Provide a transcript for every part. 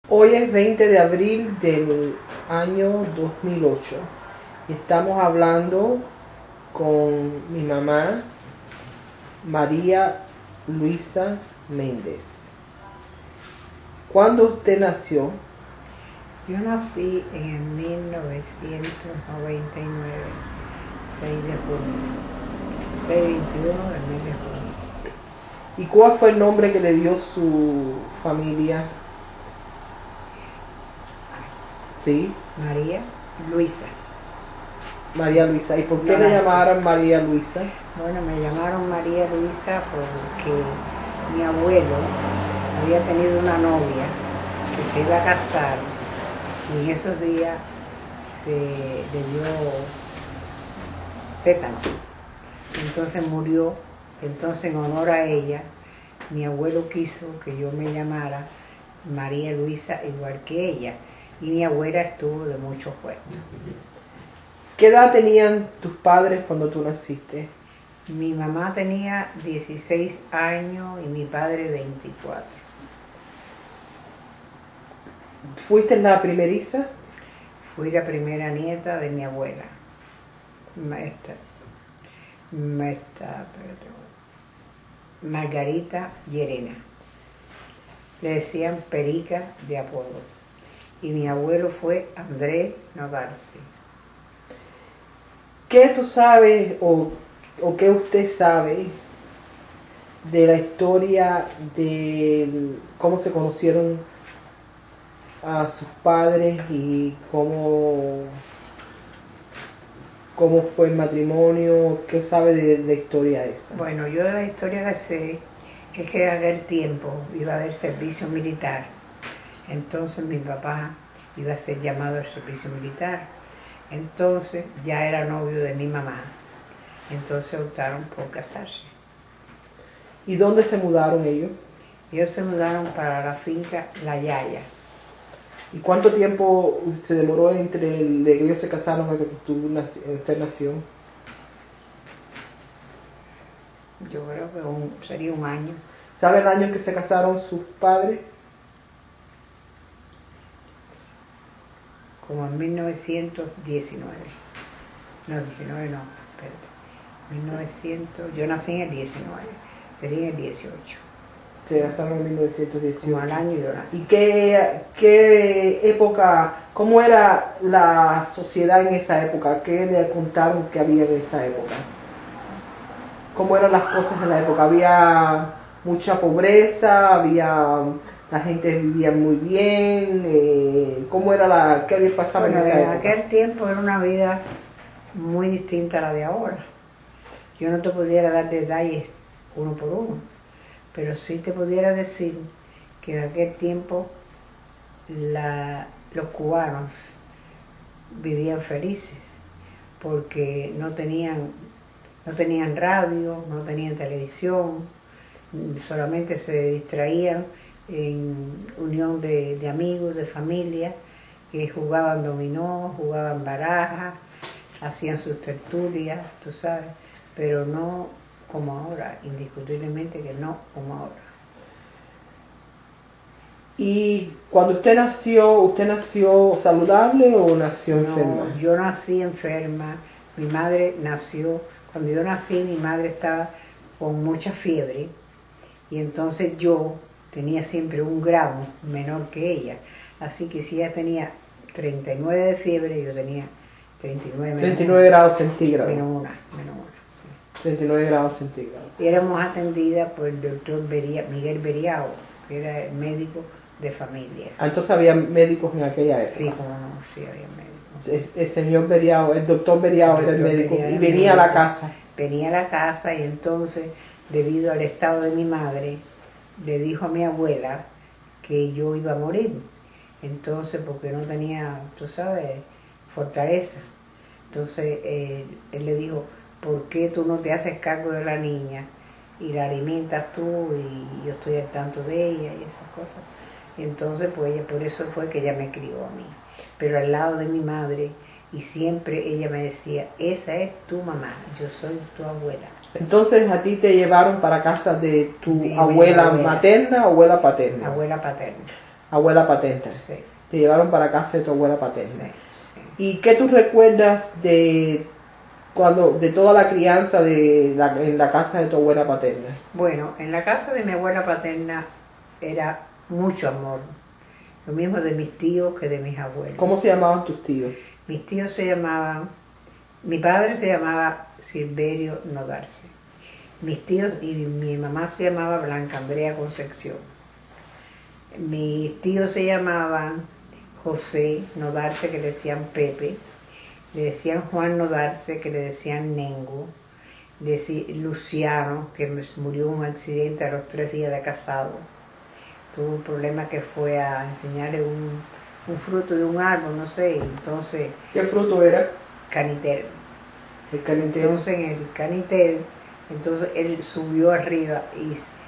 Hoy es 20 de abril del año 2008 y estamos hablando con mi mamá, María Luisa Méndez. ¿Cuándo usted nació? Yo nací en 1999, 6 de junio, 6/21 del mes de junio. ¿Y cuál fue el nombre que le dio su familia? ¿Sí? María Luisa. María Luisa. ¿Y por qué No le nací. llamaron María Luisa? Bueno, me llamaron María Luisa porque mi abuelo había tenido una novia que se iba a casar y en esos días se le dio tétano. Entonces murió. Entonces, en honor a ella, mi abuelo quiso que yo me llamara María Luisa igual que ella. Y mi abuela estuvo de mucho fuerte. ¿Qué edad tenían tus padres cuando tú naciste? Mi mamá tenía 16 años y mi padre 24. ¿Fuiste la primeriza? Fui la primera nieta de mi abuela, Margarita Llerena. Le decían Perica de apodo. Y mi abuelo fue Andrés Nodarsi. ¿Qué tú sabes o qué usted sabe de la historia de cómo se conocieron a sus padres y cómo fue el matrimonio? ¿Qué sabe de la historia esa? Bueno, yo de la historia que sé es que en aquel tiempo iba a haber servicio militar. Entonces mi papá iba a ser llamado al servicio militar. Entonces ya era novio de mi mamá. Entonces optaron por casarse. ¿Y dónde se mudaron ellos? Ellos se mudaron para la finca La Yaya. ¿Y cuánto tiempo se demoró entre de que ellos se casaron hasta que usted nació? Yo creo que sería un año. ¿Sabe el año que se casaron sus padres? Como en 1919. No, 19 no, espérate. 1900, yo nací en el 19, sería en el 18. Se casaron en 1918. Como al año yo nací. ¿Y qué época, cómo era la sociedad en esa época? ¿Qué le contaron que había en esa época? ¿Cómo eran las cosas en la época? ¿Había mucha pobreza? La gente vivía muy bien? ¿Cómo era qué había pasado Bueno, en esa en época? aquel tiempo era una vida muy distinta a la de ahora. Yo no te pudiera dar detalles uno por uno, pero sí te pudiera decir que en aquel tiempo los cubanos vivían felices porque no tenían radio, no tenían televisión, solamente se distraían en unión de amigos, de familia, que jugaban dominó, jugaban baraja, hacían sus tertulias, tú sabes, pero no como ahora, indiscutiblemente que no como ahora. ¿Y cuando usted nació saludable o nació enferma? No, yo nací enferma, mi madre nació, cuando yo nací mi madre estaba con mucha fiebre y entonces yo tenía siempre 1 grado menor que ella, así que si ella tenía 39 de fiebre, yo tenía 39 39 grados centígrados. menos una, sí. 39 grados centígrados. Y éramos atendidas por el doctor Miguel Beriao, que era el médico de familia. Entonces había médicos en aquella época. Sí, como no, sí había médicos. El señor Beriao, el doctor Beriao era el médico y venía a la casa. Venía a la casa y entonces, debido al estado de mi madre, le dijo a mi abuela que yo iba a morir. Entonces, porque no tenía, tú sabes, fortaleza. Entonces, él le dijo, ¿por qué tú no te haces cargo de la niña y la alimentas tú y yo estoy al tanto de ella y esas cosas? Y entonces, pues por eso fue que ella me crió a mí. Pero al lado de mi madre, y siempre ella me decía, esa es tu mamá, yo soy tu abuela. Entonces a ti te llevaron para casa de tu De mi abuela abuela. materna o abuela paterna. Abuela paterna. abuela paterna. Sí, Te llevaron para casa de tu abuela sí, paterna. sí. ¿Y qué tú recuerdas de toda la crianza en la casa de tu abuela paterna? Bueno, en la casa de mi abuela paterna era mucho amor. Lo mismo de mis tíos que de mis abuelos. ¿Cómo se llamaban tus tíos? Mis tíos se llamaban, mi padre se llamaba Silverio Nodarse. Mis tíos y mi mamá se llamaba Blanca Andrea Concepción. Mis tíos se llamaban José Nodarse, que le decían Pepe. Le decían Juan Nodarse, que le decían Nengo. Luciano, que murió en un accidente a los 3 días de casado. Tuvo un problema que fue a enseñarle un fruto de un árbol, no sé, entonces... ¿Qué fruto era? Canitel. El calentel. Entonces en el canitel, entonces él subió arriba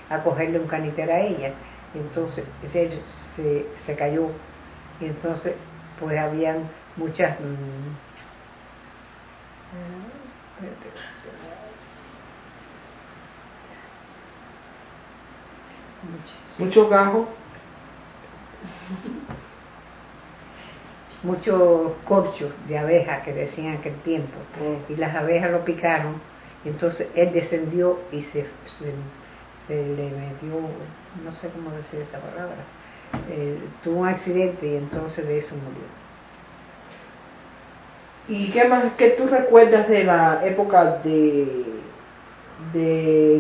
a cogerle un canitel a ella. Entonces él se cayó. Y entonces pues habían muchas... Muchos gajos. muchos corchos de abejas que decían en aquel tiempo. Y las abejas lo picaron. Y entonces él descendió y se le metió, no sé cómo decir esa palabra, tuvo un accidente y entonces de eso murió. ¿Y qué más, qué tú recuerdas de la época de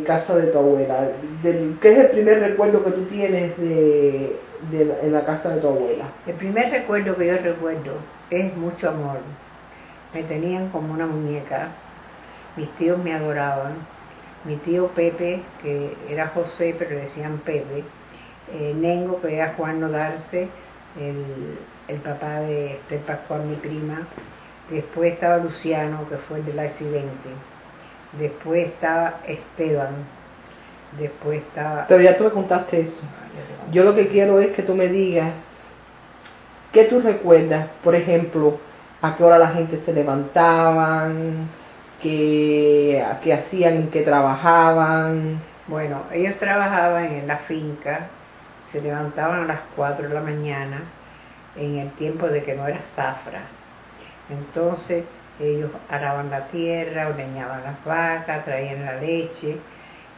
casa de tu abuela? ¿Qué es el primer recuerdo que tú tienes en la casa de tu abuela? El primer recuerdo que yo recuerdo es mucho amor. Me tenían como una muñeca, mis tíos me adoraban, mi tío Pepe, que era José pero le decían Pepe, Nengo, que era Juan Nodarse, el papá de Esther Pascual, mi prima. Después estaba Luciano, que fue el del accidente. Después estaba Esteban. Después estaba... Pero ya tú me contaste eso. Yo lo que quiero es que tú me digas qué tú recuerdas, por ejemplo, a qué hora la gente se levantaban, qué hacían, qué trabajaban. Bueno, ellos trabajaban en la finca, se levantaban a las 4 de la mañana, en el tiempo de que no era zafra. Entonces ellos araban la tierra, ordeñaban las vacas, traían la leche.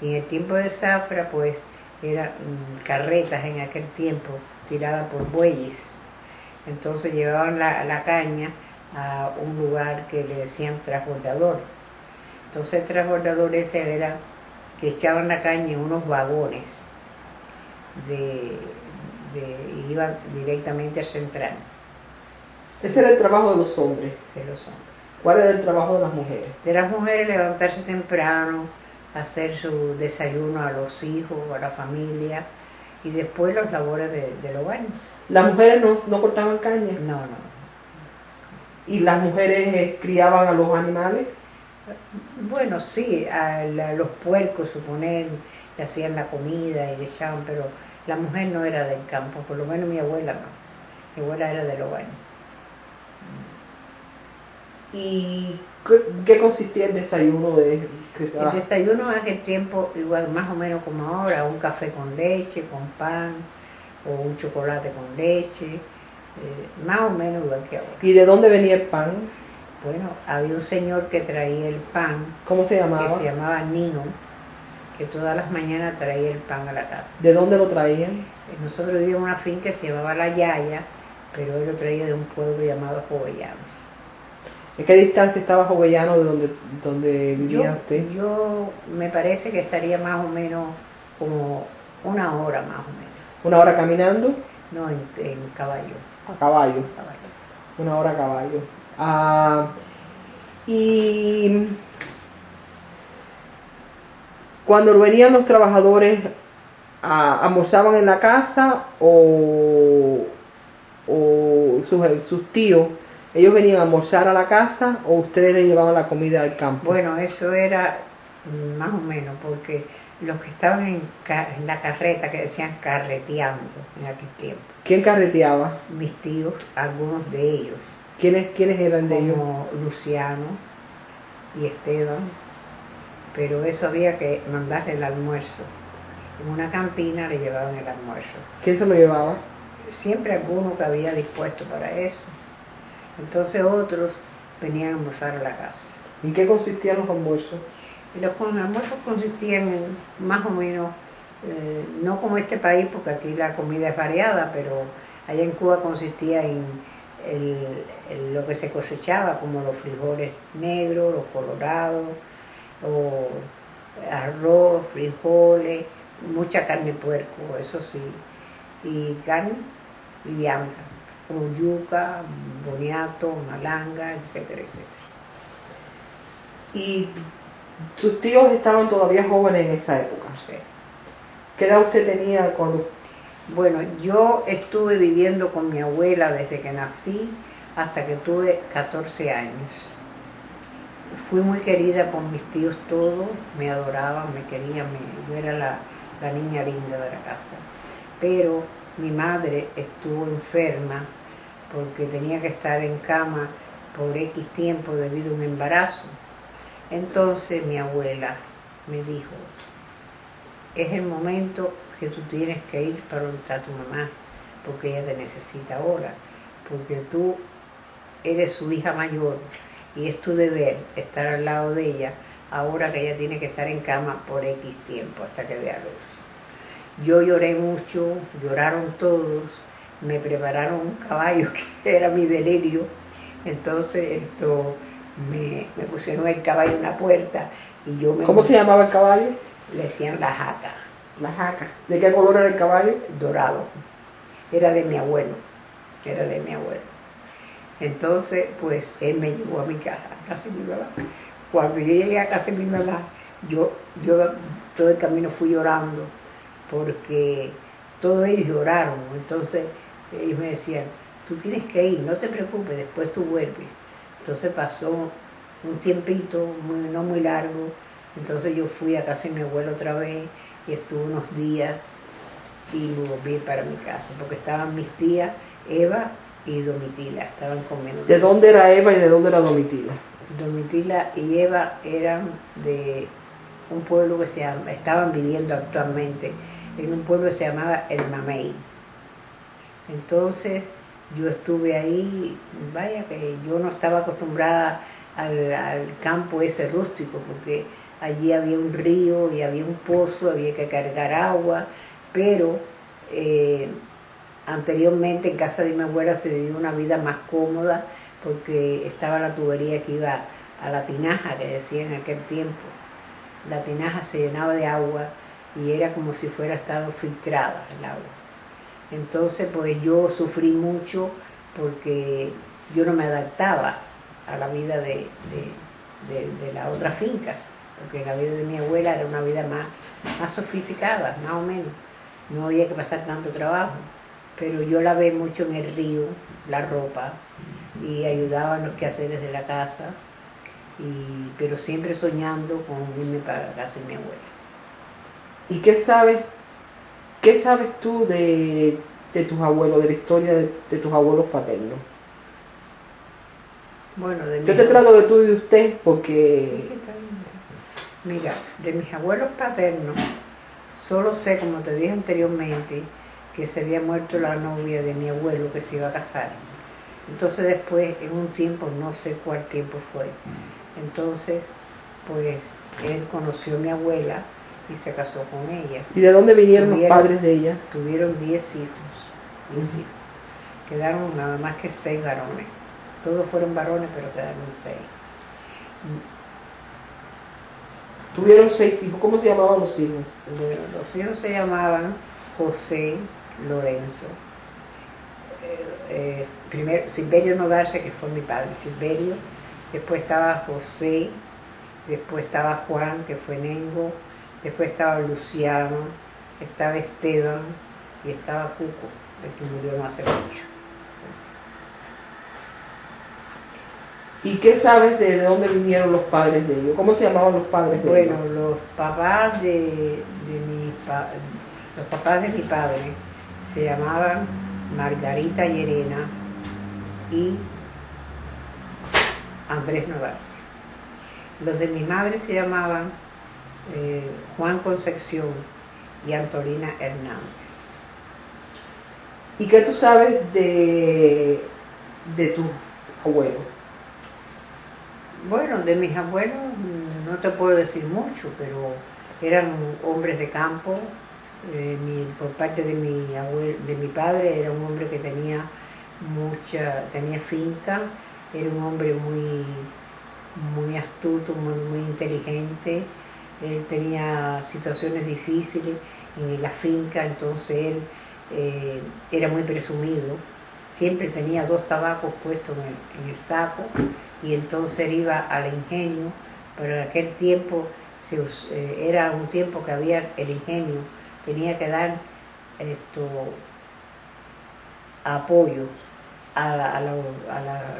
Y en el tiempo de zafra, pues, eran carretas en aquel tiempo, tiradas por bueyes. Entonces llevaban la caña a un lugar que le decían transbordador. Entonces el transbordador ese era que echaban la caña en unos vagones y iban directamente al central. Ese era el trabajo de los hombres. Sí, los hombres. ¿Cuál era el trabajo de las mujeres? De las mujeres levantarse temprano, hacer su desayuno a los hijos, a la familia y después los labores del hogar. ¿Las mujeres no cortaban caña? No, no. ¿Y las mujeres criaban a los animales? Bueno, sí, los puercos, suponer, le hacían la comida y le echaban, pero la mujer no era del campo, por lo menos mi abuela no. Mi abuela era del hogar. ¿Y qué consistía el desayuno El desayuno en aquel tiempo, igual más o menos como ahora, un café con leche, con pan, o un chocolate con leche, más o menos igual que ahora. ¿Y de dónde venía el pan? Bueno, había un señor que traía el pan, ¿Cómo se llamaba? que se llamaba Nino, que todas las mañanas traía el pan a la casa. ¿De dónde lo traían? Nosotros vivíamos en una finca que se llamaba La Yaya, pero él lo traía de un pueblo llamado Jovellanos. ¿En qué distancia estaba Jovellano de donde vivía usted? Yo me parece que estaría más o menos como una hora más o menos. ¿Una hora caminando? No, en caballo. A caballo. Una hora a caballo. Y cuando venían los trabajadores, ¿almorzaban en la casa o sus tíos? ¿Ellos venían a almorzar a la casa o ustedes les llevaban la comida al campo? Bueno, eso era más o menos, porque los que estaban en la carreta, que decían carreteando en aquel tiempo. ¿Quién carreteaba? Mis tíos, algunos de ellos. ¿Quiénes eran de ellos? Como Luciano y Esteban, pero eso había que mandarle el almuerzo. En una cantina le llevaban el almuerzo. ¿Quién se lo llevaba? siempre alguno que había dispuesto para eso. Entonces otros venían a almorzar a la casa. ¿En qué consistían los almuerzos? Y los almuerzos consistían en más o menos, no como este país, porque aquí la comida es variada, pero allá en Cuba consistía en lo que se cosechaba, como los frijoles negros, los colorados, o arroz, frijoles, mucha carne de puerco, eso sí, y carne liviana, como yuca, boniato, malanga, etcétera, etcétera. ¿Y sus tíos estaban todavía jóvenes en esa época? Sí. ¿Qué edad usted tenía cuando...? Bueno, yo estuve viviendo con mi abuela desde que nací hasta que tuve 14 años. Fui muy querida por mis tíos todos, me adoraban, me querían, yo era la niña linda de la casa. Pero mi madre estuvo enferma porque tenía que estar en cama por X tiempo debido a un embarazo. Entonces mi abuela me dijo, es el momento que tú tienes que ir para donde está tu mamá, porque ella te necesita ahora, porque tú eres su hija mayor y es tu deber estar al lado de ella ahora que ella tiene que estar en cama por X tiempo hasta que dé a luz. Yo lloré mucho, lloraron todos, me prepararon un caballo que era mi delirio, entonces me pusieron el caballo en la puerta y yo me... ¿Cómo se llamaba el caballo? Le decían la jaca. La jaca. ¿De qué color era el caballo? Dorado. Era de mi abuelo, era de mi abuelo. Entonces, pues, él me llevó a mi casa, a casa de mi mamá. Cuando yo llegué a casa de mi mamá, yo todo el camino fui llorando, porque todos ellos lloraron. Entonces, ellos me decían, tú tienes que ir, no te preocupes, después tú vuelves. Entonces pasó un tiempito, no muy largo, entonces yo fui a casa de mi abuelo otra vez, y estuve unos días y volví para mi casa, porque estaban mis tías Eva y Domitila, estaban comiendo. ¿De dónde era Eva y de dónde era Domitila? Domitila y Eva eran de un pueblo que estaban viviendo actualmente, en un pueblo que se llamaba El Mamey. Entonces yo estuve ahí, vaya que yo no estaba acostumbrada al campo ese rústico, porque allí había un río y había un pozo, había que cargar agua, pero anteriormente en casa de mi abuela se vivía una vida más cómoda porque estaba la tubería que iba a la tinaja, que decía en aquel tiempo. La tinaja se llenaba de agua y era como si fuera estado filtrada el agua. Entonces pues yo sufrí mucho porque yo no me adaptaba a la vida de la otra finca, porque la vida de mi abuela era una vida más sofisticada, más o menos. No había que pasar tanto trabajo, pero yo lavé mucho en el río, la ropa, y ayudaba en los quehaceres de la casa, pero siempre soñando con irme para la casa de mi abuela. ¿Y qué sabes tú de tus abuelos, de la historia de tus abuelos paternos? Bueno, Yo te trato de tú y de usted porque... Sí, está bien. Mira, de mis abuelos paternos, solo sé, como te dije anteriormente, que se había muerto la novia de mi abuelo que se iba a casar. Entonces después, en un tiempo, no sé cuál tiempo fue, entonces, pues, él conoció a mi abuela y se casó con ella. ¿Y de dónde vinieron los padres de ella? Tuvieron 10 hijos, 10 hijos. Quedaron nada más que 6 varones. Todos fueron varones, pero quedaron 6. Tuvieron 6 hijos. ¿Cómo se llamaban los hijos? Bueno, los hijos se llamaban José, Lorenzo. Primero Silverio Nogarse, que fue mi padre, Silverio. Después estaba José, después estaba Juan, que fue Nengo. Después estaba Luciano, estaba Esteban y estaba Cuco, el que murió no hace mucho. ¿Y qué sabes de dónde vinieron los padres de ellos? ¿Cómo se llamaban los padres de ellos? Bueno, los papás de mi padre se llamaban Margarita Llerena y Andrés Novarse. Los de mi madre se llamaban Juan Concepción y Antolina Hernández. ¿Y qué tú sabes de tu abuelo? Bueno, de mis abuelos no te puedo decir mucho, pero eran hombres de campo. Por parte de de mi padre era un hombre que tenía finca, era un hombre muy astuto, muy inteligente. Él tenía situaciones difíciles en la finca, entonces él era muy presumido. Siempre tenía 2 tabacos puestos en el saco, y entonces él iba al ingenio, pero en aquel tiempo era un tiempo que había el ingenio, tenía que dar apoyo a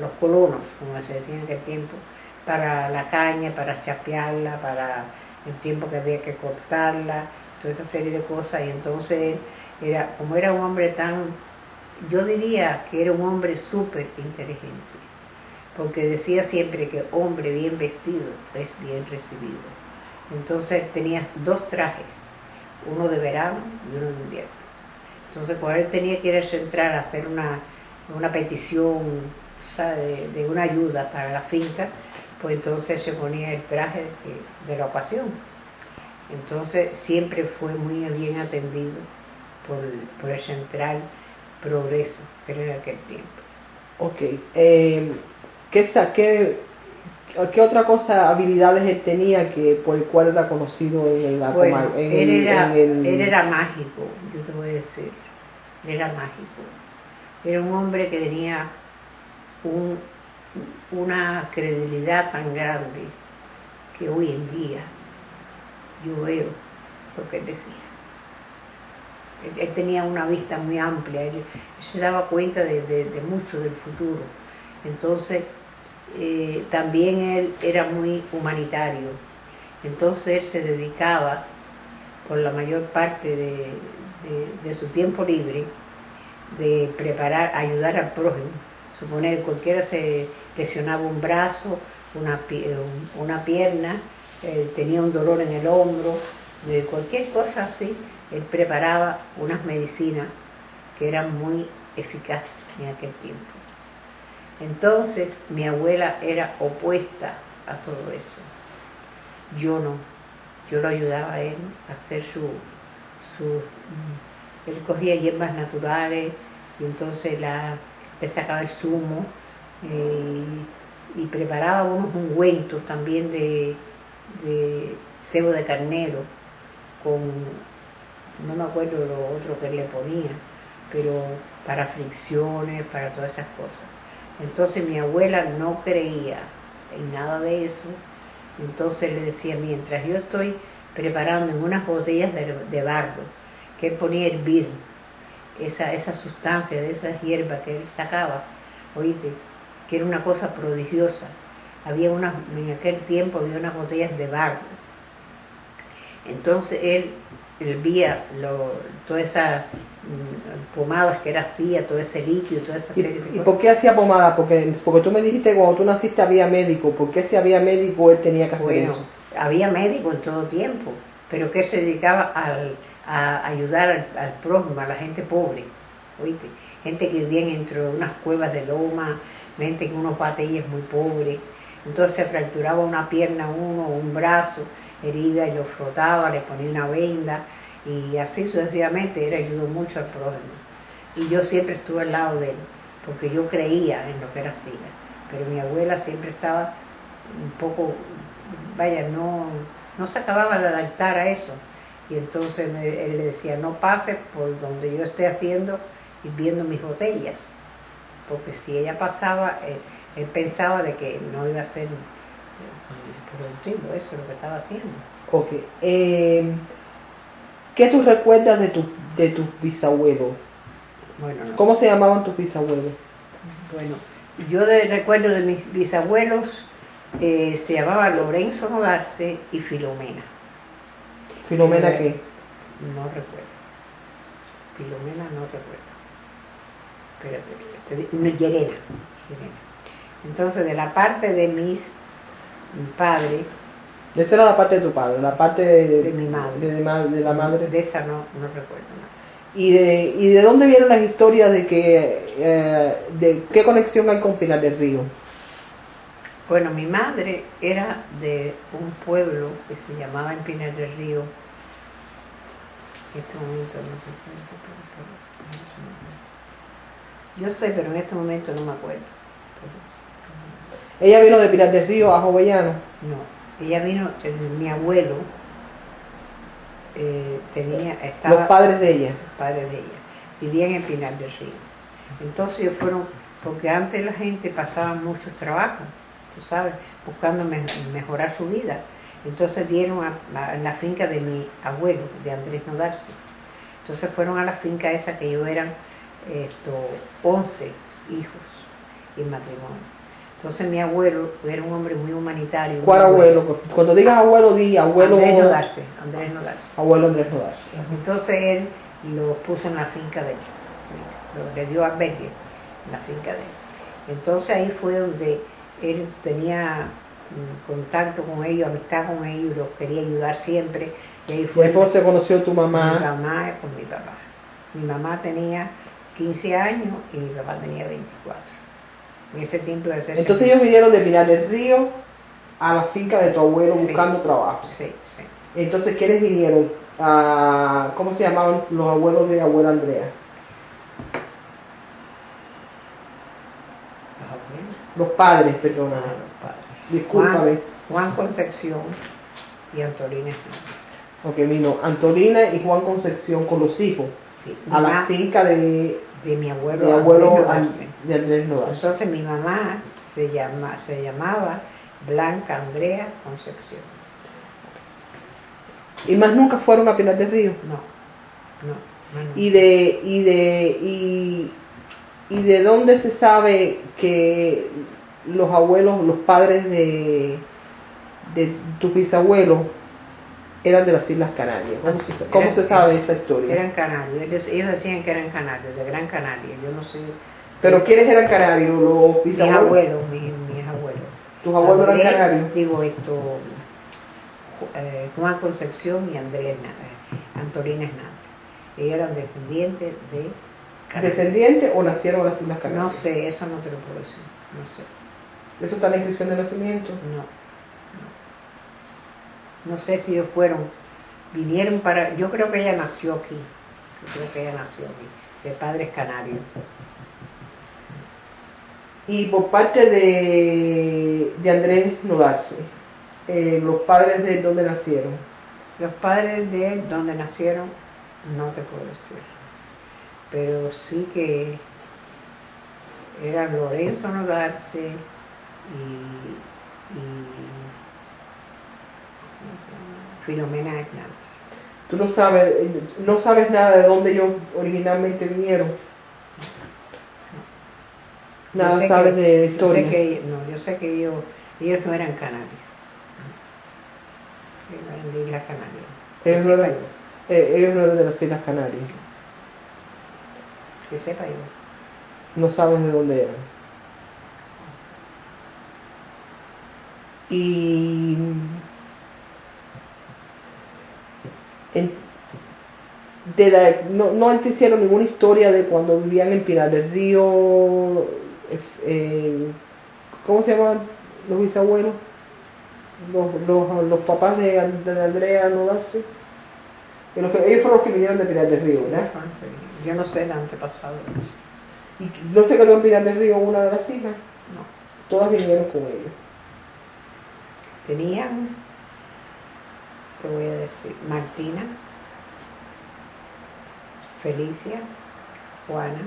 los colonos, como se decía en aquel tiempo, para la caña, para chapearla, para el tiempo que había que cortarla, toda esa serie de cosas. Y entonces como era un hombre yo diría que era un hombre súper inteligente, porque decía siempre que hombre bien vestido es bien recibido. Entonces tenía 2 trajes, uno de verano y uno de invierno. Entonces cuando él tenía que ir al central a hacer una petición, o sea, de una ayuda para la finca, pues entonces se ponía el traje de la ocasión. Entonces siempre fue muy bien atendido por el Central Progreso, que era en aquel tiempo. Ok. ¿Qué otra cosa, habilidades él tenía por el cual era conocido Bueno, él era mágico, yo te voy a decir. Él era mágico. Era un hombre que tenía una credibilidad tan grande que hoy en día yo veo lo que él decía. Él tenía una vista muy amplia, él se daba cuenta de mucho del futuro. Entonces, también él era muy humanitario. Entonces él se dedicaba por la mayor parte de su tiempo libre de ayudar al prójimo. Suponer, cualquiera se lesionaba un brazo, una pierna, tenía un dolor en el hombro, de cualquier cosa así, él preparaba unas medicinas que eran muy eficaces en aquel tiempo. Entonces mi abuela era opuesta a todo eso. Yo no. Yo lo ayudaba a él a hacer él cogía hierbas naturales y entonces le sacaba el zumo, y preparaba unos ungüentos también de sebo de carnero con, no me acuerdo lo otro que le ponía, pero para fricciones, para todas esas cosas. Entonces mi abuela no creía en nada de eso. Entonces le decía, mientras yo estoy preparando en unas botellas de barro, que él ponía a hervir esa sustancia de esas hierbas que él sacaba, oíste, que era una cosa prodigiosa. En aquel tiempo había unas botellas de barro. Entonces él hervía todas esas pomadas que él hacía, todo ese líquido, toda esa serie de cosas. ¿Y por qué hacía pomada? Porque tú me dijiste que cuando tú naciste había médico. ¿Por qué si había médico él tenía que hacer eso? Había médico en todo tiempo, pero que se dedicaba a ayudar al prójimo, a la gente pobre, ¿oíste? Gente que vivía dentro de unas cuevas de loma, gente con unos batalles muy pobres. Entonces se fracturaba una pierna uno, un brazo, herida, y lo frotaba, le ponía una venda, y así sucesivamente. Él ayudó mucho al prójimo. Y yo siempre estuve al lado de él, porque yo creía en lo que él hacía. Pero mi abuela siempre estaba un poco, no se acababa de adaptar a eso. Y entonces él le decía, no pases por donde yo esté haciendo y viendo mis botellas. Porque si ella pasaba, él pensaba de que no iba a ser productivo, eso es lo que estaba haciendo. Ok. ¿Qué tú recuerdas de tus bisabuelos? Bueno, no. ¿Cómo se llamaban tus bisabuelos? Bueno, yo recuerdo de mis bisabuelos, se llamaban Lorenzo Nodarce y Filomena. ¿Filomena qué? No recuerdo. Filomena no recuerdo. Espérate, Llerena. Entonces, de la parte de mi padre. Esa era la parte de tu padre, la parte de mi madre. De la madre. De esa no recuerdo nada. y de dónde vienen las historias de que de qué conexión hay con Pinar del Río? Bueno, mi madre era de un pueblo que se llamaba en Pinar del Río. En este momento no sé. Yo sé, pero en este momento no me acuerdo. Ella vino de Pinar del Río a Jovellanos. No, ella vino, mi abuelo Los padres de ella. Los padres de ella vivían en Pinar del Río. Entonces ellos fueron, porque antes la gente pasaba muchos trabajos, tú sabes, buscando mejorar su vida. Entonces dieron a la finca de mi abuelo, de Andrés Nodarse. Entonces fueron a la finca esa que yo eran 11 hijos y matrimonio. Entonces mi abuelo era un hombre muy humanitario. ¿Cuál abuelo? Cuando digas abuelo, di abuelo. Andrés Nodarse. Abuelo Andrés Nodarse. Entonces él lo puso en la finca de él. Le dio albergue en la finca de él. Entonces ahí fue donde él tenía contacto con ellos, amistad con ellos, los quería ayudar siempre. Y ahí fue donde se conoció tu mamá. Mi mamá con mi papá. Mi mamá tenía 15 años y mi papá tenía 24. En ese tiempo de ser. Entonces ellos vinieron de Pinar del Río a la finca de tu abuelo buscando trabajo. Sí. Entonces, ¿quiénes vinieron? ¿Cómo se llamaban los abuelos de abuela Andrea? Los padres, perdona. Los padres. Discúlpame. Juan Concepción y Antolina Hernández. Ok, vino Antolina y Juan Concepción con los hijos a la finca de mi abuelo de Andrés Nodarse. Entonces mi mamá se llamaba Blanca Andrea Concepción. ¿Y más nunca fueron a Pinar del Río? No. ¿Y de dónde se sabe que los abuelos, los padres de tu bisabuelo eran de las Islas Canarias? ¿Cómo se sabe esa historia? Eran canarios, ellos decían que eran canarios, de Gran Canaria, yo no sé. ¿Pero quiénes eran canarios? ¿Los bisabuelos? Mis abuelos. ¿Tus abuelos eran canarios? Juan Concepción y Antolina Hernández. Ellos eran descendientes de Canarias. ¿Descendientes o nacieron en las Islas Canarias? No sé, eso no te lo puedo decir, no sé. ¿Eso está en la inscripción de nacimiento? No sé si ellos vinieron yo creo que ella nació aquí, de padres canarios. Y por parte de Andrés Nodarse, los padres de él, ¿dónde nacieron? Los padres de él, donde nacieron, no te puedo decir. Pero sí que eran Lorenzo Nodarse y Filomena Hernández. ¿Tú no sabes nada de dónde ellos originalmente vinieron? Nada sabes de la historia. Yo sé que ellos no eran canarios. Ellos eran de Islas Canarias. Ellos no eran de las Islas Canarias. Que sepa yo. No sabes de dónde eran. Y no te hicieron ninguna historia de cuando vivían en Pinar del Río. ¿Cómo se llaman los bisabuelos? Los papás de Andrea Nodarse. Ellos fueron los que vinieron de Pinar del Río, ¿verdad? Yo no sé el antepasado. ¿Y no se quedó en Pinar del Río una de las hijas? No. Todas vinieron con ellos. Tenían, te voy a decir, Martina, Felicia, Juana,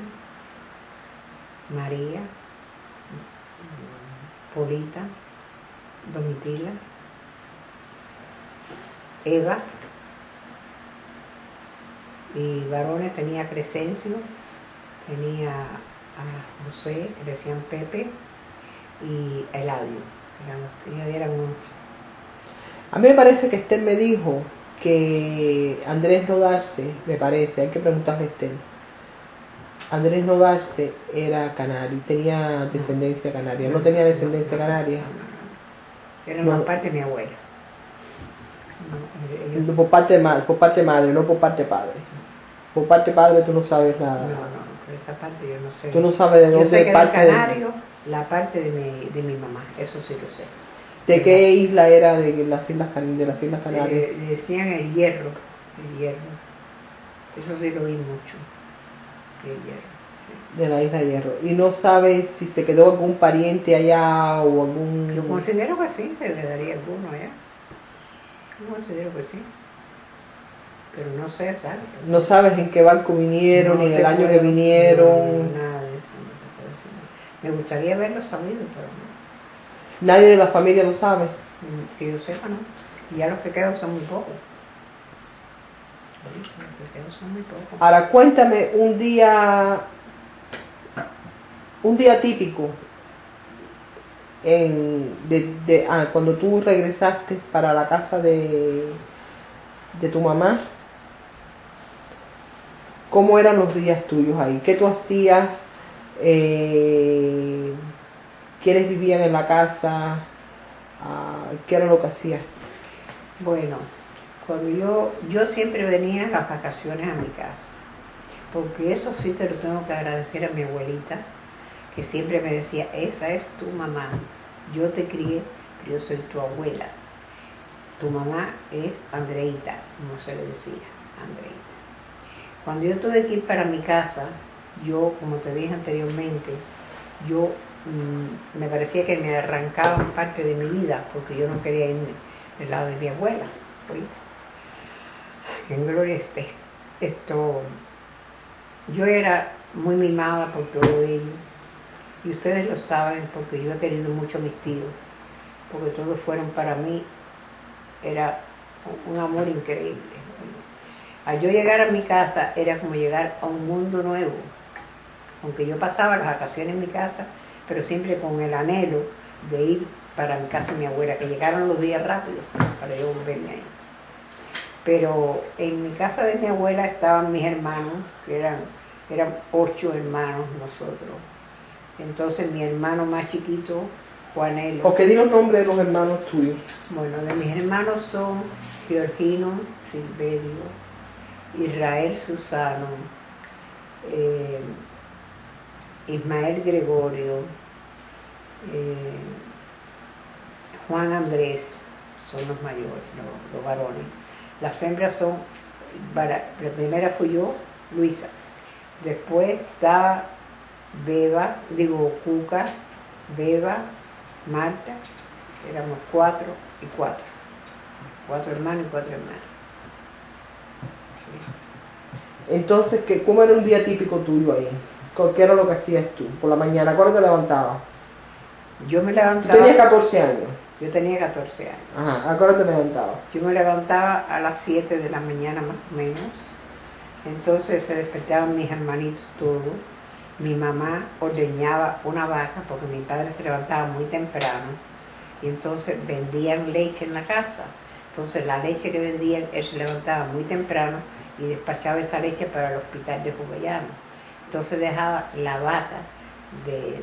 María, Polita, Domitila, Eva, y varones tenía Crescencio, tenía a José, que le decían Pepe, y Eladio. Eran 11. A mí me parece que Esther me dijo que Andrés Nodarse, me parece, hay que preguntarle a Esther. Andrés Nodarse era canario, tenía descendencia canaria. ¿No tenía descendencia canaria? Era por parte de mi abuela. Por parte de madre, no por parte de padre. Por parte de padre tú no sabes No, nada. por esa parte yo no sé. Tú no sabes de Yo dónde sé que parte era canario, la parte de mi mamá, eso sí lo sé. de qué isla era de las Islas Canarias. Le decían el hierro, el hierro. Eso sí lo vi mucho, el hierro. Sí. De la Isla de Hierro. Y no sabes si se quedó algún pariente allá o Yo algún... considero que sí, que le daría alguno allá. Yo considero que sí. Pero no sé, ¿sabes? No sabes en qué barco vinieron, No ni en te el año que puedo- vinieron. no, nada de eso, no te puedo decir nada. Me gustaría verlo sabido, pero Nadie de la familia lo sabe. no, que yo sepa, no. Y ya los que quedan son muy pocos. Sí, los que quedan son muy pocos. Ahora cuéntame un día típico cuando tú regresaste para la casa de tu mamá. ¿Cómo eran los días tuyos ahí? ¿Qué tú hacías? Eh, ¿Quiénes vivían en la casa? ¿Qué era lo que hacías? Bueno, cuando yo siempre venía a las vacaciones a mi casa, porque eso sí te lo tengo que agradecer a mi abuelita, que siempre me decía, esa es tu mamá, yo te crié, pero yo soy tu abuela. Tu mamá es Andreita, como se le decía, Andreita. Cuando yo tuve que ir para mi casa, yo, como te dije anteriormente, yo me parecía que me arrancaban parte de mi vida, porque yo no quería irme del lado de mi abuela. ¿Oíste? En gloria esté. Yo era muy mimada por todo ello, y ustedes lo saben porque yo he querido mucho a mis tíos, porque todos fueron para mí, era un amor increíble. Al yo llegar a mi casa era como llegar a un mundo nuevo, aunque yo pasaba las vacaciones en mi casa, pero siempre con el anhelo de ir para mi casa de mi abuela, que llegaron los días rápidos para yo volverme ahí. Pero en mi casa de mi abuela estaban mis hermanos, que eran 8 hermanos nosotros. Entonces mi hermano más chiquito, Juanelo. ¿O qué di los nombres de los hermanos tuyos? Bueno, de mis hermanos son Georgino Silverio, Israel Susano, Ismael Gregorio, Juan Andrés, son los mayores, los varones. Las hembras son, la primera fui yo, Luisa. Después está Cuca, Beba, Marta, éramos 4 y 4. 4 hermanos y 4 hermanas. Sí. Entonces, ¿cómo era un día típico tuyo ahí? ¿Qué era lo que hacías tú? Por la mañana, ¿a qué hora te levantabas? Yo me Tú levantaba... tenías 14 años. Yo tenía 14 años. Ajá, ¿a qué hora te levantabas? Yo me levantaba a las 7 de la mañana más o menos. Entonces se despertaban mis hermanitos todos. Mi mamá ordeñaba una vaca porque mi padre se levantaba muy temprano. Y entonces vendían leche en la casa. Entonces la leche que vendían, él se levantaba muy temprano y despachaba esa leche para el hospital de Jovellanos. Entonces dejaba la vaca del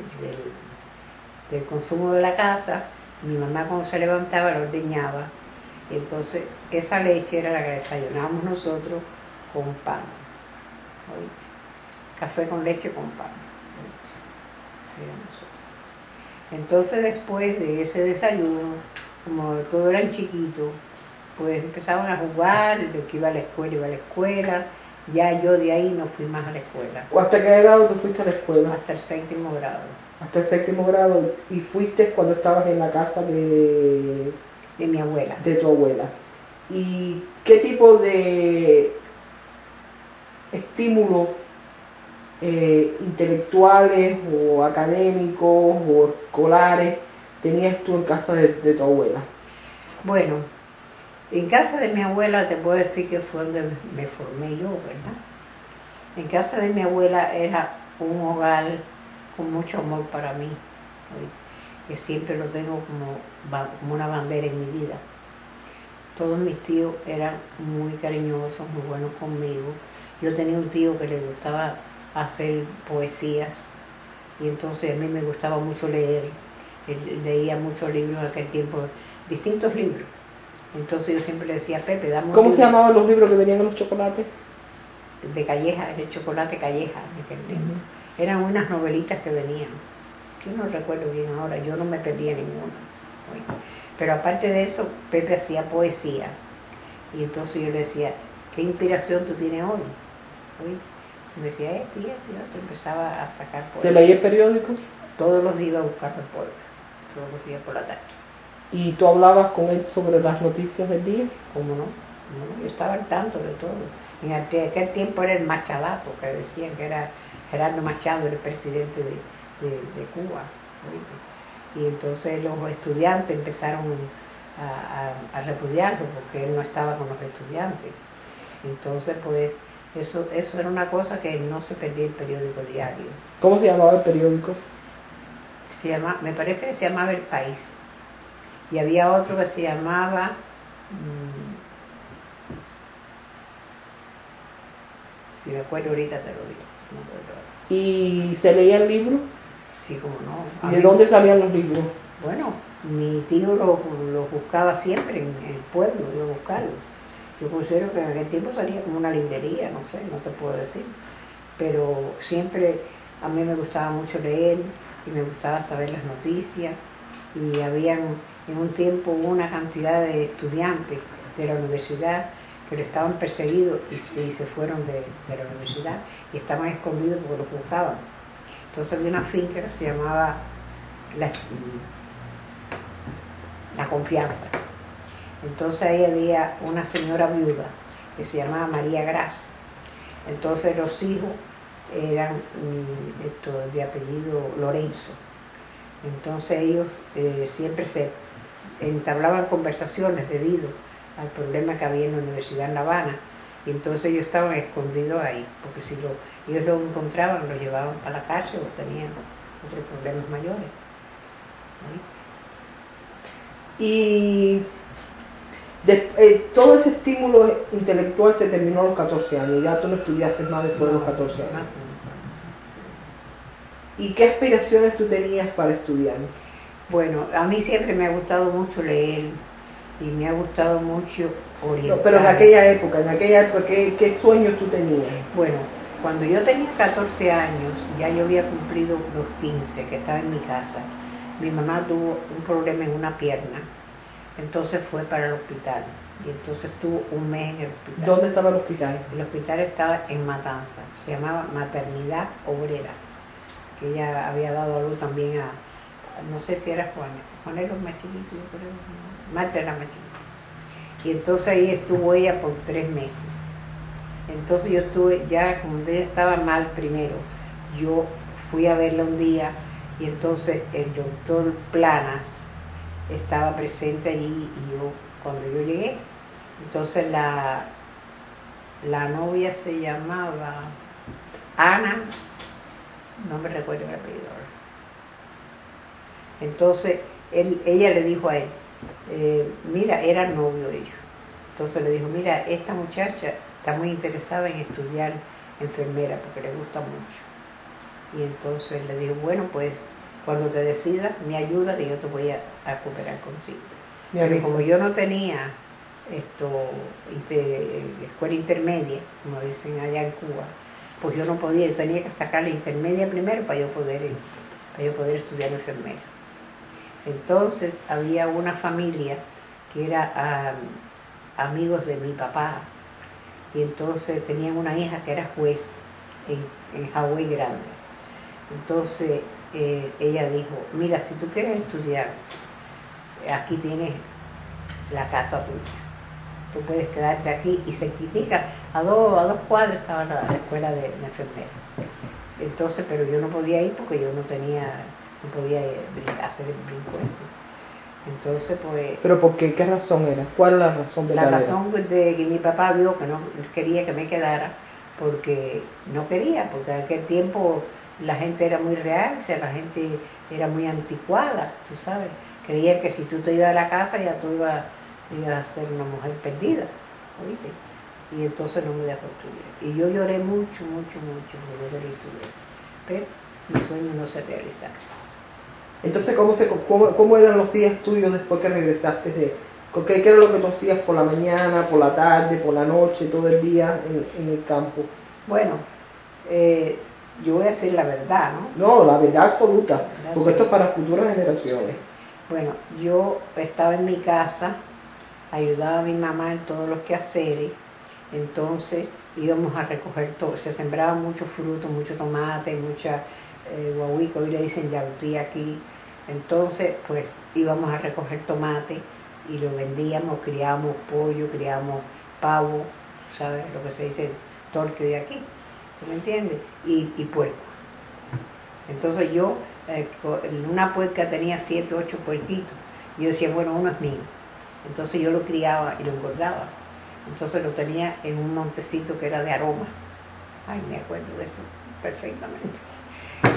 consumo de la casa. Mi mamá cuando se levantaba la ordeñaba. Y entonces esa leche era la que desayunábamos nosotros con pan. ¿Oíste? Café con leche con pan. Entonces después de ese desayuno, como todos eran chiquitos, pues empezaban a jugar, el que iba a la escuela iba a la escuela, ya yo de ahí no fui más a la escuela. ¿O hasta qué grado tú fuiste a la escuela? Hasta el 7º grado. Hasta el 7º grado. ¿Y fuiste cuando estabas en la casa De mi abuela. de tu abuela? ¿Y qué tipo de estímulos intelectuales o académicos o escolares tenías tú en casa de tu abuela? Bueno, en casa de mi abuela te puedo decir que fue donde me formé yo, ¿verdad? En casa de mi abuela era un hogar con mucho amor para mí, que siempre lo tengo como una bandera en mi vida. Todos mis tíos eran muy cariñosos, muy buenos conmigo. Yo tenía un tío que le gustaba hacer poesías y entonces a mí me gustaba mucho leer. Él leía muchos libros en aquel tiempo, distintos libros. Entonces yo siempre le decía, Pepe, dame un ¿Cómo se libro. llamaban los libros que venían en los chocolates? de Calleja, el chocolate Calleja de aquel tiempo. Eran unas novelitas que venían. Yo no recuerdo bien ahora, yo no me perdía ninguna. ¿Oí? Pero aparte de eso, Pepe hacía poesía. Y entonces yo le decía, ¿qué inspiración tú tienes hoy? ¿Oí? Y me decía, tía, empezaba a sacar poesía. ¿Se leía el periódico? Todos los días iba a buscar el pueblo, todos los días por la tarde. ¿Y tú hablabas con él sobre las noticias del día? ¿Cómo no? Yo estaba al tanto de todo. En aquel tiempo era el Machadato, que decían que era Gerardo Machado, el presidente de Cuba. ¿Oíste? Y entonces los estudiantes empezaron a repudiarlo porque él no estaba con los estudiantes. Entonces, pues, eso era una cosa que no se perdía el periódico diario. ¿Cómo se llamaba el periódico? Me parece que se llamaba El País. Y había otro que se llamaba... si me acuerdo ahorita te lo digo. No me acuerdo ahora. ¿Y se leían libros? Sí, como no. ¿Y de dónde salían los libros? Bueno, mi tío los buscaba siempre en el pueblo, iba a buscarlos. Yo considero que en aquel tiempo salía como una librería, no sé, no te puedo decir. Pero siempre a mí me gustaba mucho leer y me gustaba saber las noticias. Y habían en un tiempo una cantidad de estudiantes de la universidad que lo estaban perseguidos y se fueron de la universidad y estaban escondidos porque los buscaban. Entonces había una finca que se llamaba La Confianza. Entonces ahí había una señora viuda que se llamaba María Gras. Entonces los hijos eran de apellido Lorenzo. Entonces ellos siempre se entablaban conversaciones debido al problema que había en la universidad en La Habana. Y entonces ellos estaban escondidos ahí, porque si ellos lo encontraban, lo llevaban a la cárcel o tenían otros problemas mayores. ¿Sí? Y todo ese estímulo intelectual se terminó a los 14 años, ya tú no estudiaste más después de los 14 años. ¿Y qué aspiraciones tú tenías para estudiar? Bueno, a mí siempre me ha gustado mucho leer y me ha gustado mucho orientar. No, pero en aquella época, ¿qué sueños tú tenías? Bueno, cuando yo tenía 14 años, ya yo había cumplido los 15, que estaba en mi casa. Mi mamá tuvo un problema en una pierna, entonces fue para el hospital. Y entonces estuvo un mes en el hospital. ¿Dónde estaba el hospital? El hospital estaba en Matanza, se llamaba Maternidad Obrera, que ella había dado a luz también no sé si era Juan era más chiquito, yo creo, Marta era más chiquita. Y entonces ahí estuvo ella por 3 meses. Entonces yo estuve, ya como ella estaba mal primero, yo fui a verla un día y entonces el doctor Planas estaba presente allí y cuando yo llegué, entonces la novia se llamaba Ana, no me recuerdo el apellido ahora. Entonces ella le dijo a él, mira, era novio ellos. Entonces le dijo, mira, esta muchacha está muy interesada en estudiar enfermera porque le gusta mucho. Y entonces le dijo, bueno, pues cuando te decidas, me ayuda que yo te voy a cooperar contigo. Pero como yo no tenía escuela intermedia, como dicen allá en Cuba, pues yo no podía, yo tenía que sacar la intermedia primero para yo poder estudiar enfermera. Entonces había una familia que era amigos de mi papá y entonces tenían una hija que era juez en Hawái Grande. Entonces ella dijo, mira, si tú quieres estudiar, aquí tienes la casa tuya. Tú puedes quedarte aquí y se critica. A dos cuadras estaba la escuela de enfermera. Entonces, pero yo no podía ir porque yo no podía hacer el brinco ese. Entonces, pues... ¿Pero por qué? ¿Qué razón era? ¿Cuál es la razón verdadera? La razón de que mi papá vio que no quería que me quedara, porque no quería, porque en aquel tiempo la gente era muy reacia, la gente era muy anticuada, tú sabes. Creían que si tú te ibas a la casa ya tú ibas a ser una mujer perdida, ¿oíste? Y entonces no me dejó estudiar. Y yo lloré mucho por poder estudiar. Pero mis sueños no se realizaron. Entonces, ¿cómo eran los días tuyos después que regresaste ¿qué era lo que tú hacías por la mañana, por la tarde, por la noche, todo el día en el campo? Bueno, yo voy a decir la verdad, ¿no? No, la verdad absoluta, verdad porque esto es absoluta. para futuras generaciones. Bueno, yo estaba en mi casa, ayudaba a mi mamá en todos los quehaceres, entonces íbamos a recoger todo, se sembraban muchos frutos, mucho tomate, mucha guaguica, hoy le dicen yautí aquí, entonces pues íbamos a recoger tomate y lo vendíamos, criábamos pollo, criábamos pavo, ¿sabes? Lo que se dice torque de aquí, ¿tú me entiendes? Y puerco. Entonces yo, una puerca tenía 7, 8 puerquitos. Y yo decía, bueno, uno es mío. Entonces yo lo criaba y lo engordaba. Entonces lo tenía en un montecito que era de aroma. Ay, me acuerdo de eso perfectamente.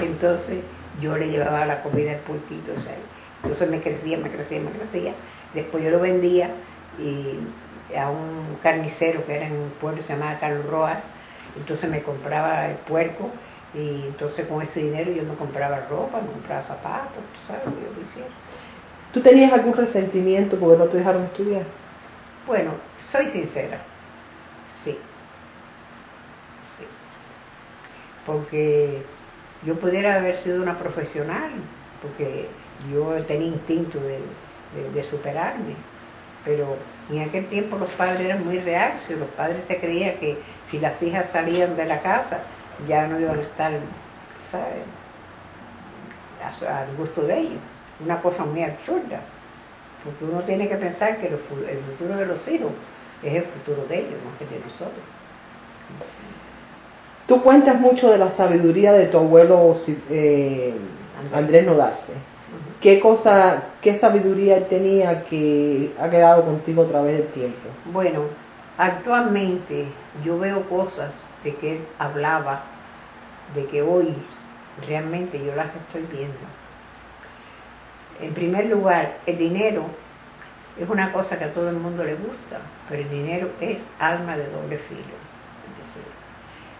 Entonces yo le llevaba la comida al puerquito, o sea, entonces me crecía, me crecía, me crecía. Después yo lo vendía y a un carnicero que era en un pueblo que se llamaba Carlos Roa. Entonces me compraba el puerco y entonces con ese dinero yo me compraba ropa, me compraba zapatos, tú sabes lo que yo quisiera. ¿Tú tenías algún resentimiento porque no te dejaron estudiar? Bueno, soy sincera, sí, sí. Porque yo pudiera haber sido una profesional, porque yo tenía instinto de superarme, pero en aquel tiempo los padres eran muy reacios, los padres se creían que si las hijas salían de la casa ya no iban a estar, ¿sabes?, al gusto de ellos. Una cosa muy absurda, porque uno tiene que pensar que el futuro de los hijos es el futuro de ellos, no que de nosotros. Tú cuentas mucho de la sabiduría de tu abuelo Andrés Nodarse. ¿Qué sabiduría él tenía que ha quedado contigo a través del tiempo? Bueno, actualmente yo veo cosas de que él hablaba, de que hoy realmente yo las estoy viendo. En primer lugar, el dinero es una cosa que a todo el mundo le gusta, pero el dinero es arma de doble filo.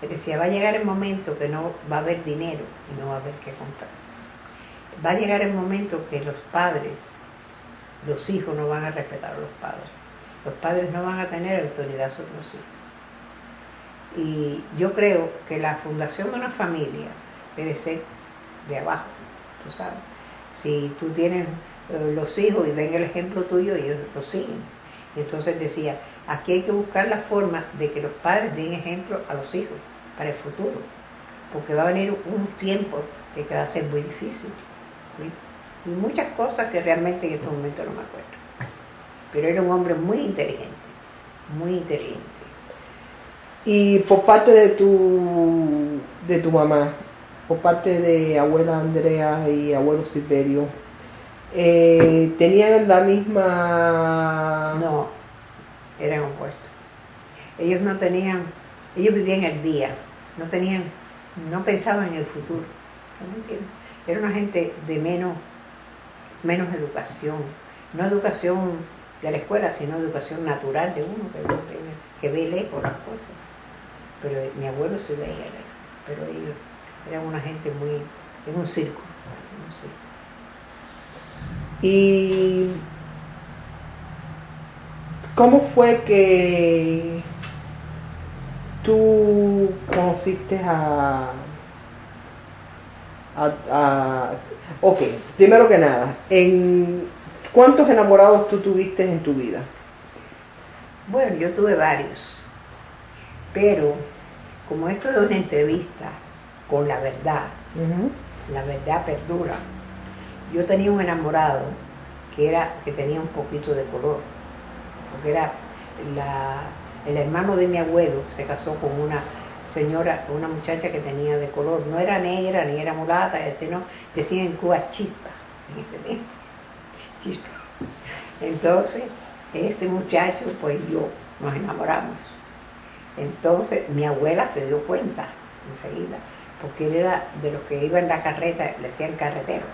Él decía, va a llegar el momento que no va a haber dinero y no va a haber qué comprar. Va a llegar el momento que los padres, los hijos no van a respetar a los padres. Los padres no van a tener autoridad sobre los hijos. Y yo creo que la fundación de una familia debe ser de abajo, tú sabes. Si tú tienes los hijos y ven el ejemplo tuyo, ellos lo siguen. Y entonces decía, aquí hay que buscar la forma de que los padres den ejemplo a los hijos para el futuro, porque va a venir un tiempo que va a ser muy difícil. ¿Sí? Y muchas cosas que realmente en este momento no me acuerdo. Pero era un hombre muy inteligente, muy inteligente. Y por parte de tu mamá, por parte de abuela Andrea y abuelo Silverio, ¿tenían la misma...? No, eran opuestos. Ellos no tenían, ellos vivían el día, no pensaban en el futuro. ¿No entiendes? Era una gente de menos educación, no educación de la escuela, sino educación natural de uno, que ve lejos las cosas. Pero mi abuelo se veía, pero ellos eran una gente muy, en un circo. ¿Y cómo fue que tú conociste ok, primero que nada, ¿cuántos enamorados tú tuviste en tu vida? Bueno, yo tuve varios, pero como esto es una entrevista con la verdad, la verdad perdura. Yo tenía un enamorado que tenía un poquito de color, porque era el hermano de mi abuelo, se casó con una señora, una muchacha que tenía de color, no era negra ni era mulata, sino decía en Cuba chispa, chispa. Entonces, ese muchacho, pues yo, nos enamoramos. Entonces, mi abuela se dio cuenta enseguida, porque él era de los que iba en la carreta, le decían carretero.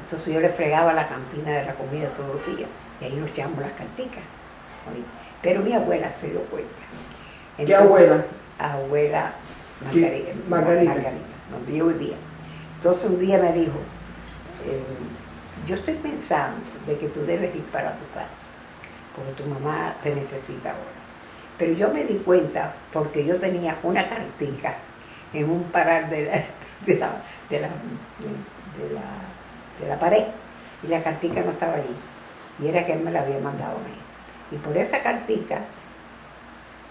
Entonces yo le fregaba la campina de la comida todos los días, y ahí nos echamos las carticas. Pero mi abuela se dio cuenta. Entonces, ¿qué abuela? Abuela Sí, Margarita, donde yo vivía. Entonces un día me dijo, yo estoy pensando de que tú debes ir para tu casa, porque tu mamá te necesita ahora. Pero yo me di cuenta porque yo tenía una cartica en un parar de la, de la, de la pared y la cartica no estaba allí. Y era que él me la había mandado a mí. Y por esa cartica,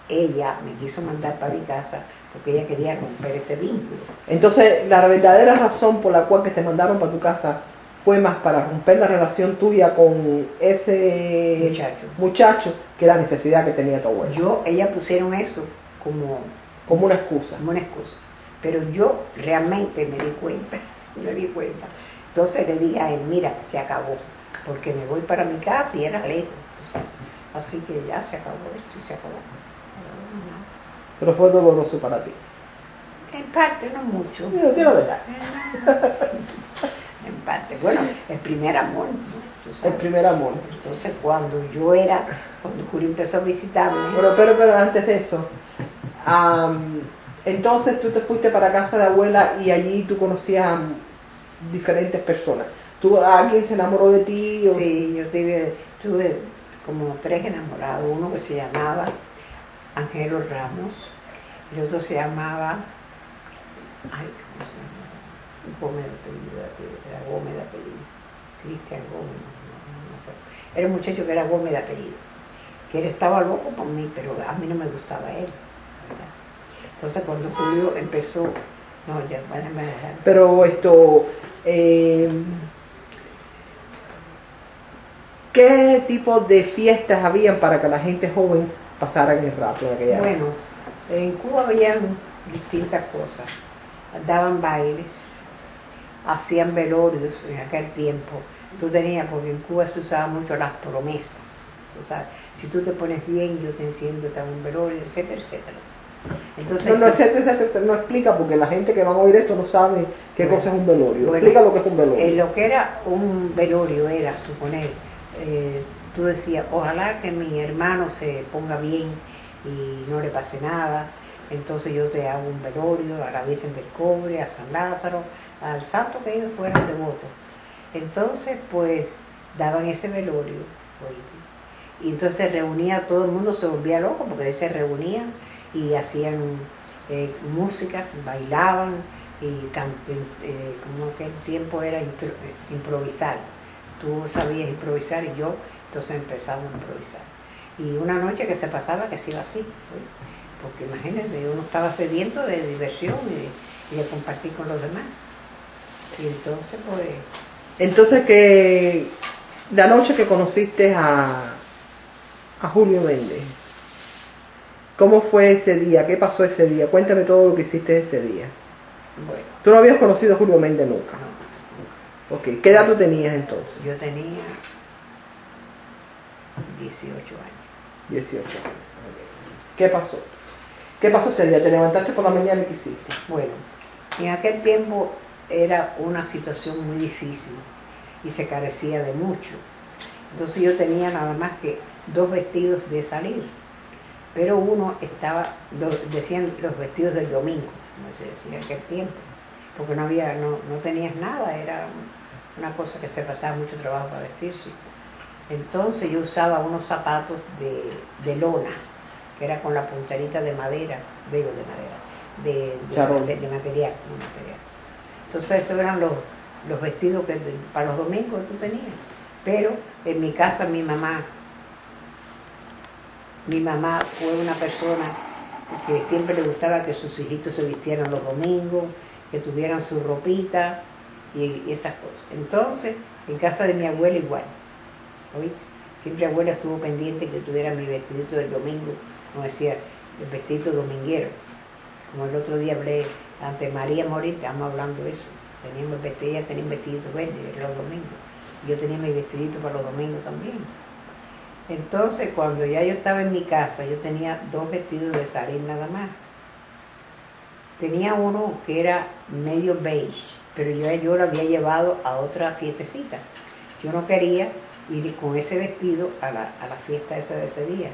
ella me quiso mandar para mi casa porque ella quería romper ese vínculo. Entonces, la verdadera razón por la cual que te mandaron para tu casa fue más para romper la relación tuya con ese muchacho que la necesidad que tenía tu abuela. Ella pusieron eso como una excusa. Como una excusa. Pero yo realmente me di cuenta. Entonces le dije a él, mira, se acabó, porque me voy para mi casa y era lejos. Así que ya se acabó esto y se acabó. Pero fue doloroso para ti. En parte, no mucho. Digo la verdad. En parte. Bueno, el primer amor, ¿no? El primer amor. Entonces cuando Julio empezó a visitarme. Bueno, pero antes de eso, entonces tú te fuiste para casa de abuela y allí tú conocías a diferentes personas. ¿Alguien se enamoró de ti? Sí, yo tuve como 3 enamorados. Uno que se llamaba Angelo Ramos, el otro se llamaba, ¿cómo se llama? Gómez de apellido, era Gómez de apellido, Cristian Gómez, no. Era un muchacho que era Gómez de apellido, que él estaba loco por mí, pero a mí no me gustaba él, ¿verdad? Entonces cuando Julio empezó, no, ya, bueno, me dejaron. Pero ¿qué tipo de fiestas habían para que la gente joven pasara en el rato de aquella época? Bueno, en Cuba había distintas cosas, daban bailes, hacían velorios en aquel tiempo. Tú tenías, porque en Cuba se usaban mucho las promesas. Tú sabes, si tú te pones bien, yo te enciendo, te hago un velorio, etcétera, etcétera. Entonces, etcétera, no explica, porque la gente que va a oír esto no sabe qué cosa es un velorio. Explica lo que es un velorio. Lo que era un velorio era, suponer, tú decías, ojalá que mi hermano se ponga bien y no le pase nada. Entonces yo te hago un velorio a la Virgen del Cobre, a San Lázaro, al santo que ellos fueran devotos. Entonces, pues, daban ese velorio. Y entonces reunía, todo el mundo se volvía loco, porque se reunían y hacían música, bailaban, y como aquel tiempo era improvisar. Tú sabías improvisar y yo, entonces empezaba a improvisar. Y una noche que se pasaba que se iba así, porque imagínense, uno estaba sediento de diversión y de compartir con los demás. Y entonces, pues... Entonces, que la noche que conociste a Julio Méndez, ¿cómo fue ese día? ¿Qué pasó ese día? Cuéntame todo lo que hiciste ese día. Bueno. ¿Tú no habías conocido a Julio Méndez nunca? No. Ok. ¿Qué edad tú tenías entonces? Yo tenía 18 años. 18 años. Okay. ¿Qué pasó? ¿Qué pasó ese día? ¿Te levantaste por la mañana y qué hiciste? Bueno, en aquel tiempo era una situación muy difícil y se carecía de mucho. Entonces yo tenía nada más que 2 vestidos de salir, pero uno estaba, decían los vestidos del domingo, como se decía en aquel tiempo, porque no tenías nada, era una cosa que se pasaba mucho trabajo para vestirse. Entonces yo usaba unos zapatos de lona, que era con la punterita de madera, de material. Entonces esos eran los vestidos que para los domingos tú tenías. Pero en mi casa mi mamá fue una persona que siempre le gustaba que sus hijitos se vistieran los domingos, que tuvieran su ropita y esas cosas. Entonces, en casa de mi abuela igual, ¿oíste? Siempre abuela estuvo pendiente que tuviera mi vestidito del domingo, como decía, el vestidito dominguero. Como el otro día hablé ante María Morir, estábamos hablando de eso. Teníamos ella tenía un vestidito verde los domingos. Yo tenía mi vestidito para los domingos también. Entonces, cuando ya yo estaba en mi casa, yo tenía 2 vestidos de salir nada más. Tenía uno que era medio beige, pero yo lo había llevado a otra fiestecita. Yo no quería ir con ese vestido a la fiesta esa de ese día,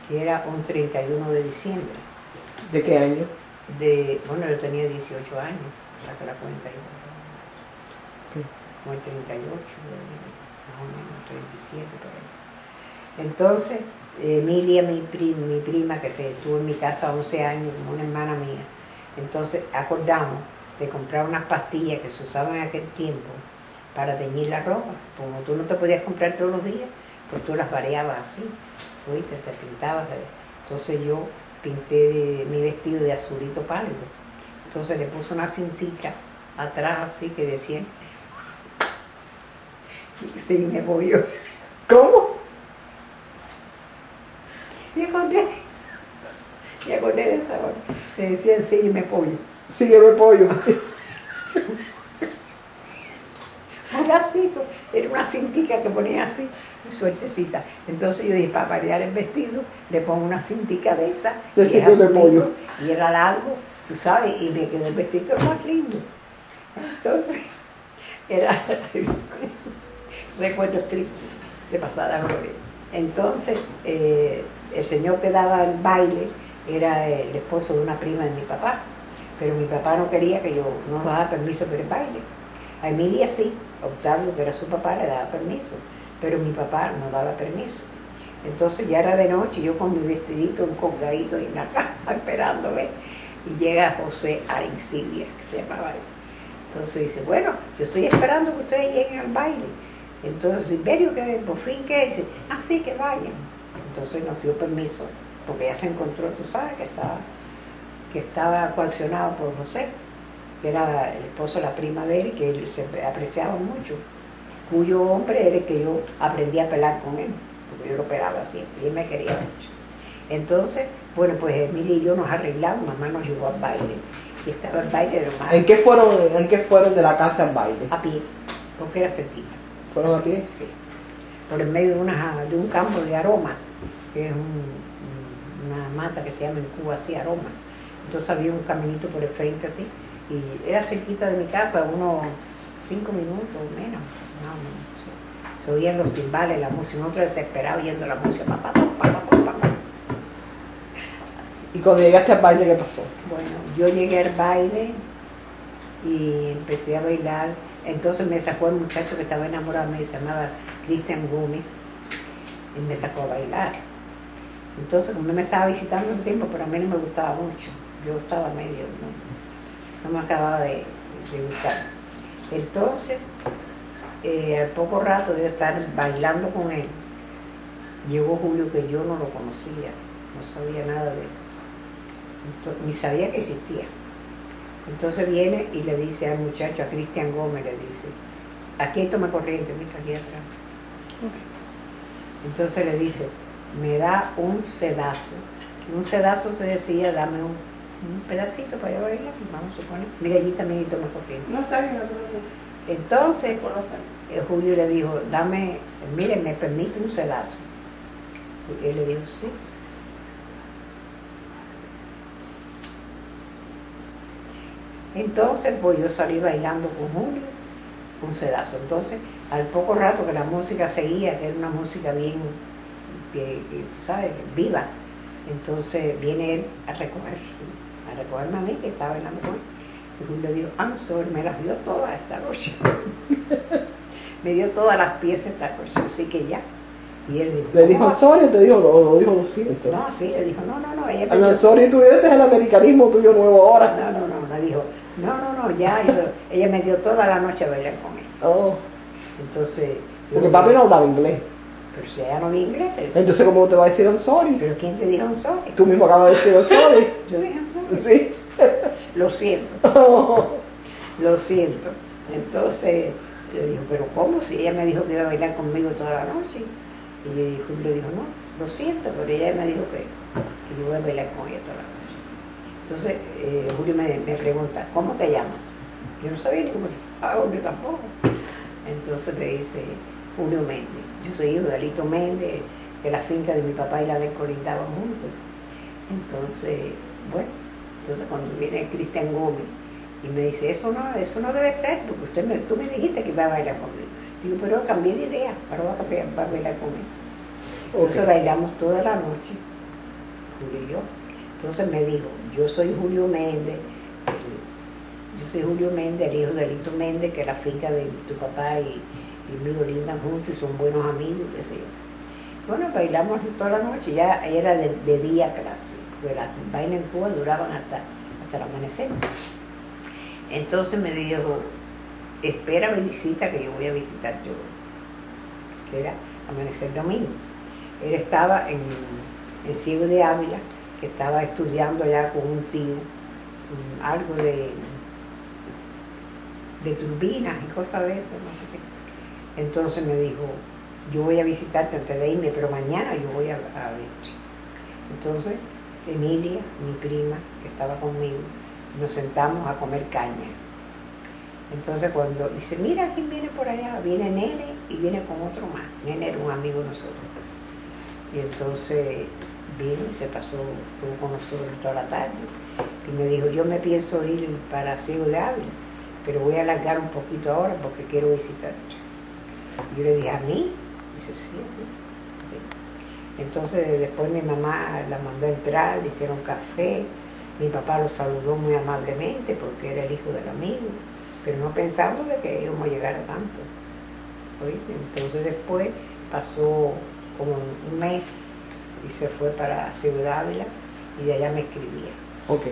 que era un 31 de diciembre. ¿De qué año? Bueno, yo tenía 18 años, saca la cuenta yo. Como el 38, más o menos, 37 por ahí. Entonces, Emilia, mi prima, que se estuvo en mi casa 11 años, como una hermana mía, entonces acordamos de comprar unas pastillas que se usaban en aquel tiempo para teñir la ropa. Como tú no te podías comprar todos los días, pues tú las variabas así, ¿oíste? Te pintabas. Entonces yo pinté mi vestido de azulito pálido. Entonces le puse una cintica atrás así que decía, sí, me voy yo. ¿Cómo? Me acordé de eso. Me acordé de eso ahora. Me decían, sígueme pollo. Sígueme pollo. Así, era una cintica que ponía así, muy suertecita. Entonces yo dije, para variar el vestido, le pongo una cintica de esa, De y, sígueme pollo. Y era largo, tú sabes, y me quedó el vestido más lindo. Entonces, era recuerdos tristes de pasada gloria. Entonces, el señor que daba el baile era el esposo de una prima de mi papá, pero mi papá no quería que yo no daba permiso para el baile. A Emilia sí, Octavio, que era su papá, le daba permiso, pero mi papá no daba permiso. Entonces ya era de noche, yo con mi vestidito, un colgadito en la cama, esperándome, y llega José Arincibia, que se llamaba él. Entonces dice, bueno, yo estoy esperando que ustedes lleguen al baile. Entonces, Silverio, que por fin que dice, sí, que vayan. Entonces nos dio permiso, porque ya se encontró, tú sabes, que estaba coaccionado por José, que era el esposo de la prima de él, que él se apreciaba mucho, cuyo hombre era el que yo aprendí a pelar con él, porque yo lo pelaba siempre, y él me quería mucho. Entonces, bueno, pues Emilia y yo nos arreglamos, mamá nos llevó al baile, y estaba el baile de los más. ¿En qué fueron de la casa al baile? A pie, porque era cerquita. ¿Fueron a pie? Sí. Por el medio de un campo de aroma, que es una mata que se llama en Cuba así, aroma. Entonces había un caminito por el frente así, y era cerquita de mi casa, unos 5 minutos menos. Sí. Se oían los timbales, la música, nosotros desesperados oyendo la música, pa. ¿Y cuando llegaste al baile qué pasó? Bueno, yo llegué al baile y empecé a bailar. Entonces me sacó el muchacho que estaba enamorado de mí, se llamaba Cristian Gómez, y me sacó a bailar. Entonces, como él me estaba visitando ese tiempo, pero a mí no me gustaba mucho. Yo estaba medio, no me acababa de gustar. Entonces, al poco rato de estar bailando con él, llegó Julio, que yo no lo conocía, no sabía nada de él, ni sabía que existía. Entonces viene y le dice al muchacho, a Cristian Gómez, le dice, aquí toma corriente, mira aquí atrás. Okay. Entonces le dice, me da un sedazo. Un sedazo se decía, dame un pedacito para yo bailar, vamos a suponer. Mira, allí también toma corriente. No está bien, no está bien. Entonces, Julio le dijo, dame, mire, me permite un sedazo. Y él le dijo, sí. Entonces, pues yo salí bailando con Julio, un sedazo. Entonces, al poco rato que la música seguía, que era una música bien, tú sabes, viva, entonces viene él a recogerme a mí, que estaba bailando con él. Y Julio le dijo, sorry, me las dio todas esta noche. Me dio todas las piezas esta noche, así que ya. Y él dijo, ¿le dijo sorry o te dijo lo dijo lo siento? No, sí, le dijo, no, ella me dio... sorry tuyo, ese es el americanismo tuyo nuevo ahora. No, le dijo, no, ya, ella me dio toda la noche a bailar con él. Oh. Entonces... Porque papi no hablaba inglés. Pero si ella no habla inglés... Entonces, ¿cómo te va a decir I'm sorry? ¿Pero quién te dijo I'm sorry? Tú mismo acabas de decir I'm sorry. Yo dije I'm sorry. Sí. Lo siento. Oh. Lo siento. Entonces, le dijo, ¿pero cómo? Si ella me dijo que iba a bailar conmigo toda la noche. Y le dijo, no, lo siento, pero ella me dijo que yo voy a bailar con ella toda la noche. Entonces, Julio me pregunta, ¿cómo te llamas? Yo no sabía ni cómo se llamaba Julio tampoco. Entonces me dice, Julio Méndez. Yo soy hijo de Alito Méndez, que la finca de mi papá y la de él colindaban juntos. Entonces, bueno, cuando viene Cristian Gómez y me dice, eso no debe ser, porque tú me dijiste que iba a bailar conmigo. Digo, pero cambié de idea, ahora voy a bailar con él. Entonces bailamos toda la noche, Julio y yo. Entonces me dijo, yo soy Julio Méndez, el hijo de Alito Méndez, que la finca de tu papá y mío lindan juntos y son buenos amigos, qué sé yo. Bueno, bailamos toda la noche, ya era de día clase, porque las bailes en Cuba duraban hasta el amanecer. Entonces me dijo, espera mi visita que yo voy a visitar yo, que era amanecer domingo. Él estaba en Ciego de Ávila, que estaba estudiando allá con un tío, algo de turbinas y cosas de esas, no sé qué. Entonces me dijo, yo voy a visitarte antes de irme, pero mañana yo voy a verte. Entonces Emilia, mi prima, que estaba conmigo, nos sentamos a comer caña. Entonces cuando dice, mira quién viene por allá, viene Nene y viene con otro más. Nene era un amigo de nosotros. Y entonces vino y se pasó, estuvo con nosotros toda la tarde. Y me dijo, yo me pienso ir para Ciego de Ávila, pero voy a alargar un poquito ahora porque quiero visitarte. Y yo le dije, ¿a mí? Dice, sí, a mí. Entonces después mi mamá la mandó a entrar, le hicieron café, mi papá lo saludó muy amablemente porque era el hijo del amigo, pero no pensando de que íbamos a llegar a tanto. ¿Oíste? Entonces después pasó como un mes y se fue para Ciudad Ávila y de allá me escribía. Ok.